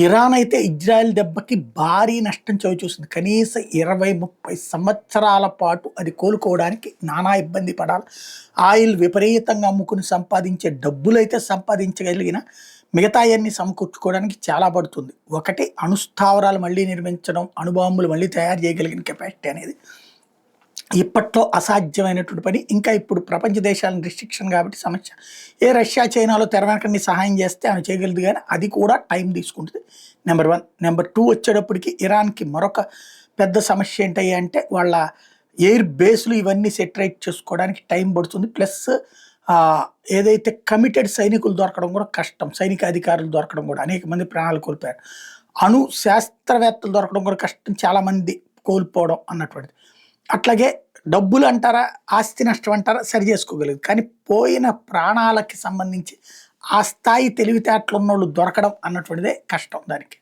Iran అయితే Israel దెబ్బకి భారీ నష్టం చవిచూసింది. కనీసం 20, 30 సంవత్సరాల పాటు అది కోలుకోవడానికి నానా ఇబ్బంది పడాలి. ఆయిల్ విపరీతంగా అమ్ముకుని సంపాదించే డబ్బులైతే సంపాదించగలిగిన మిగతాయన్నీ సమకూర్చుకోవడానికి చాలా పడుతుంది. ఒకటి అణుస్థావరాలు మళ్ళీ నిర్మించడం, అణుబాంబులు మళ్ళీ తయారు చేయగలిగిన కెపాసిటీ అనేది ఇప్పట్లో అసాధ్యమైనటువంటి పని. ఇంకా ఇప్పుడు ప్రపంచ దేశాలను రిస్ట్రిక్షన్ కాబట్టి సమస్య. రష్యా, చైనాలో తెర వెనకండి సహాయం చేస్తే ఆమె చేయగలదు కానీ అది కూడా టైం తీసుకుంటుంది. నెంబర్ 1. నెంబర్ 2 వచ్చేటప్పటికి ఇరాన్‌కి మరొక పెద్ద సమస్య ఏంటయ్యా అంటే వాళ్ళ ఎయిర్ బేస్‌లు ఇవన్నీ సెటరేట్ చేసుకోవడానికి టైం పడుతుంది. ప్లస్ ఏదైతే కమిటెడ్ సైనికులు దొరకడం కూడా కష్టం. సైనిక అధికారులు దొరకడం కూడా అనేక మంది ప్రాణాలు కోల్పోయారు. అణు శాస్త్రవేత్తలు దొరకడం కూడా కష్టం. చాలామంది కోల్పోవడం అన్నటువంటిది. అట్లాగే డబ్బులు అంటారా, ఆస్తి నష్టం అంటారా సరి చేసుకోగలదు. కానీ పోయిన ప్రాణాలకి సంబంధించి ఆ స్థాయి తెలివితేటలు ఉన్నోళ్ళు దొరకడం అన్నటువంటిదే కష్టం దానికి.